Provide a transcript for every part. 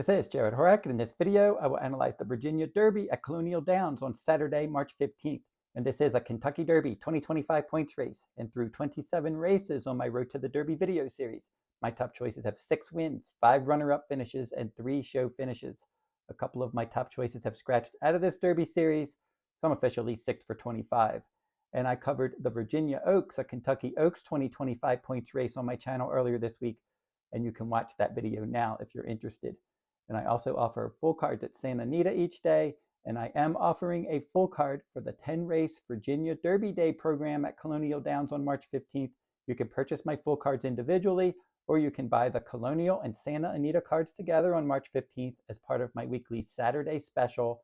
This is Jarrod Horak, and in this video, I will analyze the Virginia Derby at Colonial Downs on Saturday, March 15th. And this is a Kentucky Derby 2025 points race. And through 27 races on my Road to the Derby video series, my top choices have 6 wins, 5 runner-up finishes, and 3 show finishes. A couple of my top choices have scratched out of this Derby series, some officially 6 for 25. And I covered the Virginia Oaks, a Kentucky Oaks 2025 points race on my channel earlier this week. And you can watch that video now if you're interested. And I also offer full cards at Santa Anita each day. And I am offering a full card for the 10-race Virginia Derby Day program at Colonial Downs on March 15th. You can purchase my full cards individually, or you can buy the Colonial and Santa Anita cards together on March 15th as part of my weekly Saturday special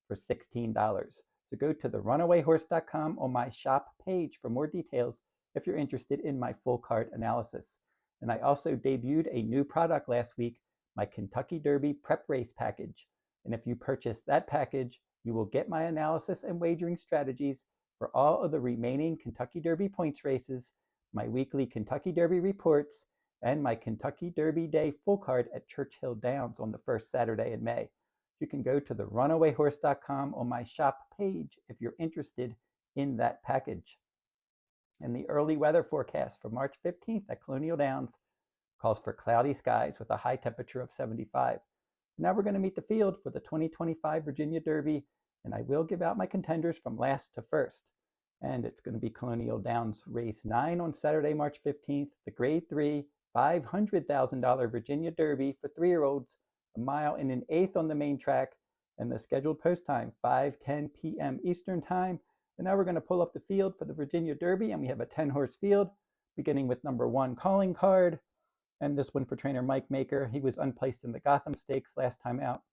for $16. So go to therunawayhorse.com on my shop page for more details if you're interested in my full card analysis. And I also debuted a new product last week, my Kentucky Derby Prep Race Package. And if you purchase that package, you will get my analysis and wagering strategies for all of the remaining Kentucky Derby points races, my weekly Kentucky Derby reports, and my Kentucky Derby Day full card at Churchill Downs on the first Saturday in May. You can go to therunawayhorse.com on my shop page if you're interested in that package. And the early weather forecast for March 15th at Colonial Downs calls for cloudy skies with a high temperature of 75. Now we're going to meet the field for the 2025 Virginia Derby, and I will give out my contenders from last to first. And it's going to be Colonial Downs Race 9 on Saturday, March 15th, the Grade 3 $500,000 Virginia Derby for 3-year-olds, 1 mile and 1/8 on the main track, and the scheduled post time, 5:10 p.m. Eastern Time. And now we're going to pull up the field for the Virginia Derby, and we have a 10-horse field, beginning with number 1, Calling Card. And this one for trainer Mike Maker. He was unplaced in the Gotham Stakes last time out.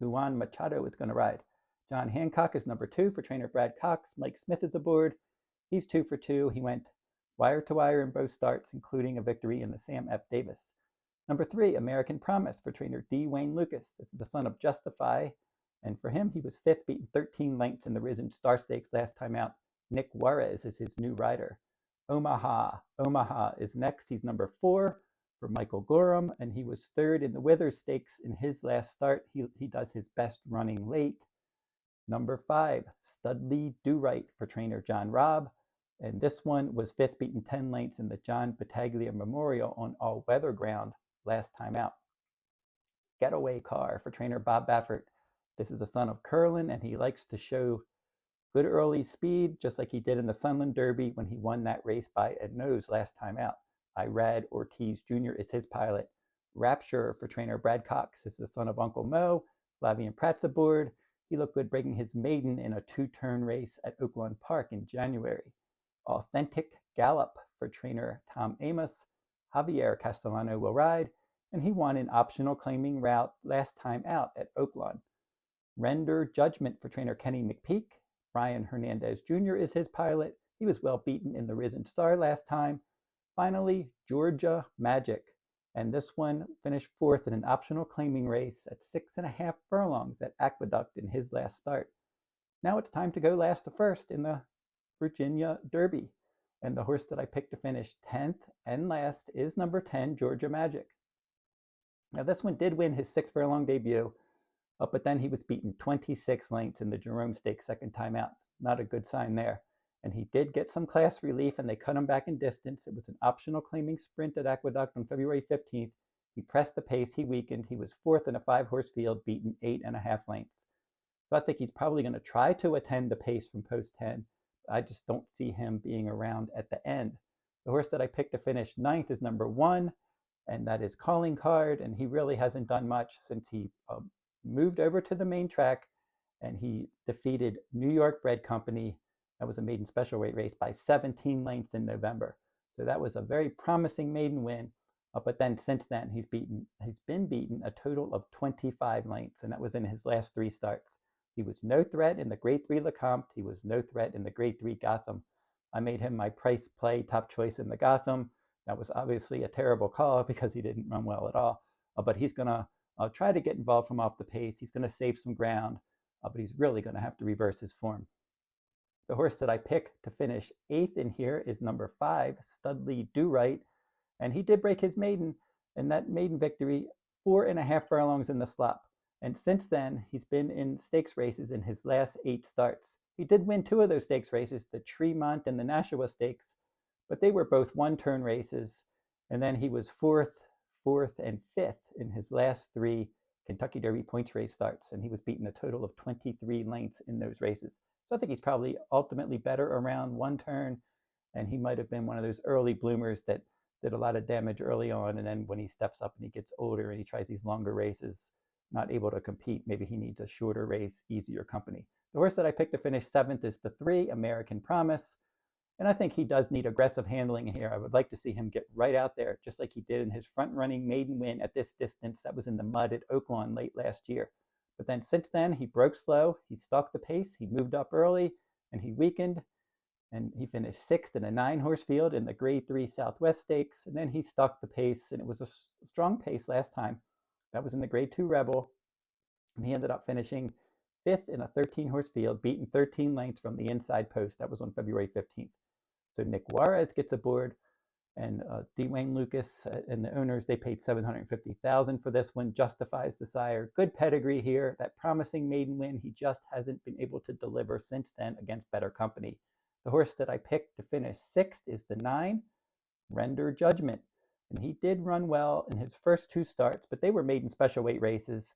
Luan Machado is going to ride. John Hancock is number 2 for trainer Brad Cox. Mike Smith is aboard. He's 2 for 2. He went wire to wire in both starts, including a victory in the Sam F. Davis. Number 3, American Promise for trainer D. Wayne Lucas. This is the son of Justify. And for him, he was 5th, beaten 13 lengths in the Risen Star Stakes last time out. Nick Juarez is his new rider. Omaha is next. He's number 4 for Michael Gorham, and he was 3rd in the Withers Stakes in his last start. He does his best running late. Number 5, Studlydoright for trainer John Robb, and this one was 5th, beaten 10 lengths in the John Battaglia Memorial on all-weather ground last time out. Getaway Car for trainer Bob Baffert. This is a son of Curlin, and he likes to show good early speed, just like he did in the Sunland Derby when he won that race by a nose last time out. Irad Ortiz Jr. is his pilot. Rapture for trainer Brad Cox. This is the son of Uncle Mo. Flavian Pratt's aboard. He looked good breaking his maiden in a 2-turn race at Oaklawn Park in January. Authentic Gallop for trainer Tom Amos. Javier Castellano will ride, and he won an optional claiming route last time out at Oaklawn. Render Judgment for trainer Kenny McPeak. Brian Hernandez Jr. is his pilot. He was well beaten in the Risen Star last time. Finally, Georgia Magic. And this one finished 4th in an optional claiming race at 6.5 furlongs at Aqueduct in his last start. Now it's time to go last to first in the Virginia Derby. And the horse that I picked to finish 10th and last is number 10, Georgia Magic. Now this one did win his 6 furlong debut, but then he was beaten 26 lengths in the Jerome Stakes second time out. Not a good sign there. And he did get some class relief, and they cut him back in distance. It was an optional claiming sprint at Aqueduct on February 15th. He pressed the pace, he weakened. He was 4th in a 5-horse field, beaten 8.5 lengths. So I think he's probably going to try to attend the pace from post 10. I just don't see him being around at the end. The horse that I picked to finish 9th is number 1, and that is Calling Card. And he really hasn't done much since he moved over to the main track, and he defeated New York Bred Company. That was a maiden special weight race by 17 lengths in November. So that was a very promising maiden win. But then since then, he's been beaten a total of 25 lengths, and that was in his last 3 starts. He was no threat in the Grade 3 Lecomte. He was no threat in the Grade 3 Gotham. I made him my price play top choice in the Gotham. That was obviously a terrible call because he didn't run well at all. But he's going to try to get involved from off the pace. He's going to save some ground, but he's really going to have to reverse his form. The horse that I picked to finish 8th in here is number 5, Studlydoright, and he did break his maiden, and that maiden victory 4.5 furlongs in the slop. And since then, he's been in stakes races in his last 8 starts. He did win 2 of those stakes races, the Tremont and the Nashua Stakes, but they were both one-turn races. And then he was 4th, and 5th in his last 3 Kentucky Derby points race starts, and he was beaten a total of 23 lengths in those races. So I think he's probably ultimately better around one turn, and he might have been one of those early bloomers that did a lot of damage early on, and then when he steps up and he gets older and he tries these longer races, not able to compete, maybe he needs a shorter race, easier company. The horse that I picked to finish 7th is the 3, American Promise. And I think he does need aggressive handling here. I would like to see him get right out there, just like he did in his front-running maiden win at this distance that was in the mud at Oaklawn late last year. But then since then, he broke slow, he stalked the pace, he moved up early, and he weakened. And he finished 6th in a 9-horse field in the Grade 3 Southwest Stakes. And then he stalked the pace, and it was a strong pace last time. That was in the Grade 2 Rebel. And he ended up finishing 5th in a 13-horse field, beaten 13 lengths from the inside post. That was on February 15th. So Nick Juarez gets aboard, and Dwayne Lucas and the owners, they paid $750,000 for this one. Justifies the sire. Good pedigree here. That promising maiden win, he just hasn't been able to deliver since then against better company. The horse that I picked to finish 6th is the 9, Render Judgment. And he did run well in his first 2 starts, but they were maiden special weight races.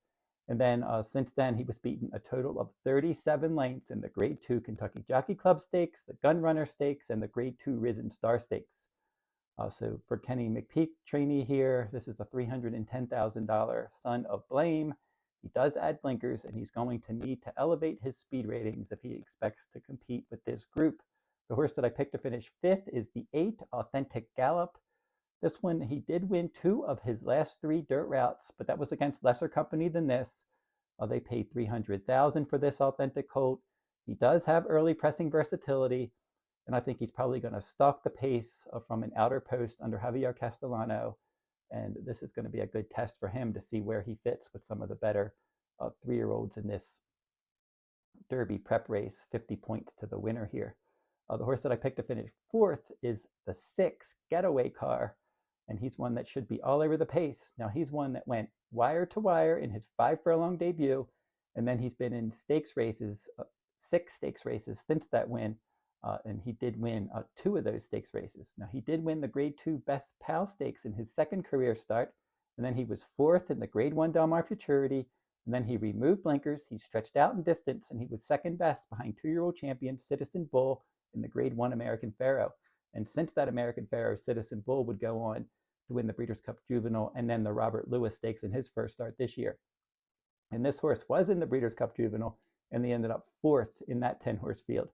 And then since then, he was beaten a total of 37 lengths in the Grade 2 Kentucky Jockey Club Stakes, the Gun Runner Stakes, and the Grade 2 Risen Star Stakes. So for Kenny McPeak trainee here, this is a $310,000 Son of Blame. He does add blinkers, and he's going to need to elevate his speed ratings if he expects to compete with this group. The horse that I picked to finish 5th is the 8, Authentic Gallop. This one, he did win 2 of his last 3 dirt routes, but that was against lesser company than this. They paid $300,000 for this Authentic colt. He does have early pressing versatility, and I think he's probably going to stalk the pace from an outer post under Javier Castellano. And this is going to be a good test for him to see where he fits with some of the better 3-year-olds in this Derby prep race, 50 points to the winner here. The horse that I picked to finish 4th is the 6, Getaway Car. And he's one that should be all over the pace. Now, he's one that went wire to wire in his 5-furlong debut, and then he's been in stakes races, 6 stakes races since that win, and he did win 2 of those stakes races. Now, he did win the Grade 2 Best Pal Stakes in his 2nd career start, and then he was 4th in the Grade 1 Del Mar Futurity, and then he removed blinkers, he stretched out in distance, and he was 2nd best behind 2-year-old champion Citizen Bull in the Grade 1 American Pharoah. And since that American Pharoah, Citizen Bull would go on to win the Breeders' Cup Juvenile and then the Robert Lewis Stakes in his first start this year. And this horse was in the Breeders' Cup Juvenile, and he ended up 4th in that 10-horse field.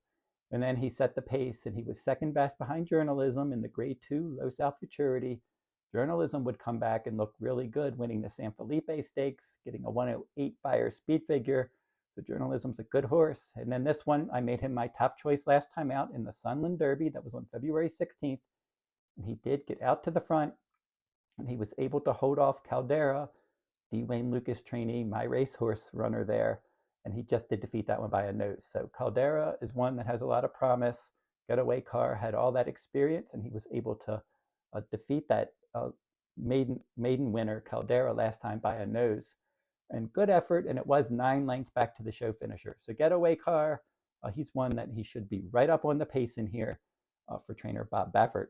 And then he set the pace, and he was 2nd best behind Journalism in the Grade 2 Low South Futurity. Journalism would come back and look really good, winning the San Felipe Stakes, getting a 108 Beyer speed figure. So Journalism's a good horse. And then this one, I made him my top choice last time out in the Sunland Derby. That was on February 16th. And he did get out to the front, and he was able to hold off Caldera, Dwayne Lucas trainee, my racehorse runner there. And he just did defeat that one by a nose. So Caldera is one that has a lot of promise. Getaway Car had all that experience, and he was able to defeat that maiden winner, Caldera, last time by a nose. And good effort, and it was 9 lengths back to the show finisher. So Getaway Car, he's one that he should be right up on the pace in here for trainer Bob Baffert.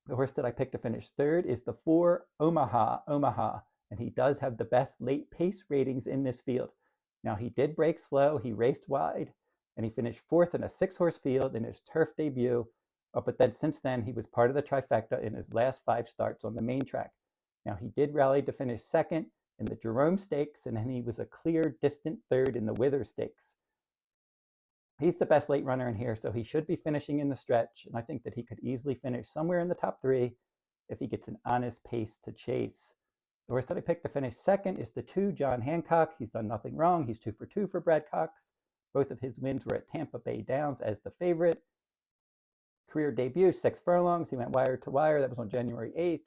The horse that I picked to finish 3rd is the 4, Omaha, and he does have the best late pace ratings in this field. Now, he did break slow, he raced wide, and he finished 4th in a 6-horse field in his turf debut, but then since then, he was part of the trifecta in his last 5 starts on the main track. Now, he did rally to finish 2nd in the Jerome Stakes, and then he was a clear, distant 3rd in the Wither Stakes. He's the best late runner in here, so he should be finishing in the stretch, and I think that he could easily finish somewhere in the top 3 if he gets an honest pace to chase. The horse that I picked to finish 2nd is the 2, John Hancock. He's done nothing wrong. He's 2 for 2 for Brad Cox. Both of his wins were at Tampa Bay Downs as the favorite. Career debut, 6 furlongs. He went wire to wire. That was on January 8th.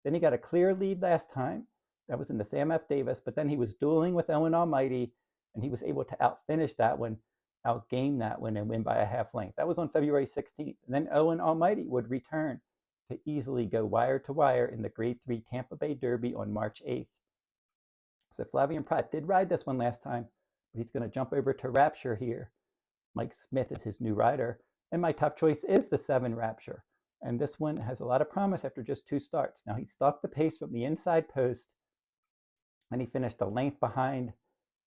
Then he got a clear lead last time. That was in the Sam F. Davis, but then he was dueling with Owen Almighty, and he was able to outfinish that one, outgame that one, and win by a half length. That was on February 16th. And then Owen Almighty would return to easily go wire to wire in the Grade 3 Tampa Bay Derby on March 8th. So Flavien Prat did ride this one last time, but he's going to jump over to Rapture here. Mike Smith is his new rider, and my top choice is the 7 Rapture. And this one has a lot of promise after just 2 starts. Now he stalked the pace from the inside post, and he finished a length behind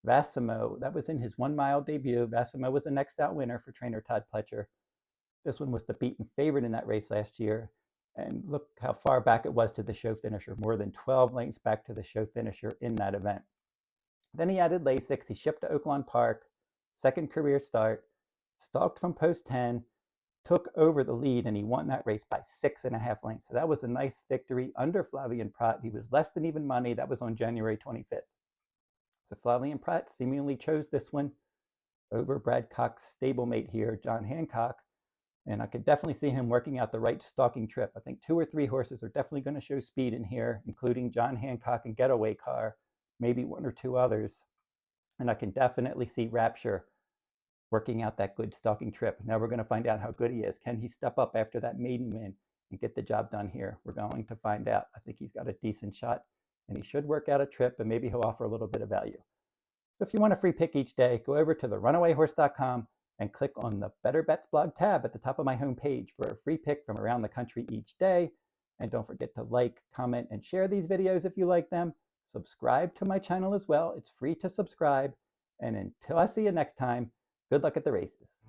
Vassimo. That was in his 1 mile debut. Vassimo was the next out winner for trainer Todd Pletcher. This one was the beaten favorite in that race last year. And look how far back it was to the show finisher, more than 12 lengths back to the show finisher in that event. Then he added Lasix. He shipped to Oaklawn Park, second career start, stalked from post 10, took over the lead, and he won that race by 6.5 lengths. So that was a nice victory under Flavien Prat. He was less than even money. That was on January 25th. So Flavien Prat seemingly chose this one over Brad Cox's stablemate here, John Hancock. And I could definitely see him working out the right stalking trip. I think 2 or 3 horses are definitely going to show speed in here, including John Hancock and Getaway car, maybe 1 or 2 others. And I can definitely see Rapture working out that good stalking trip. Now we're going to find out how good he is. Can he step up after that maiden win and get the job done here? We're going to find out. I think he's got a decent shot, and he should work out a trip, and maybe he'll offer a little bit of value. So if you want a free pick each day, go over to therunawayhorse.com and click on the Better Bets blog tab at the top of my homepage for a free pick from around the country each day. And don't forget to like, comment, and share these videos if you like them. Subscribe to my channel as well. It's free to subscribe. And until I see you next time, good luck at the races.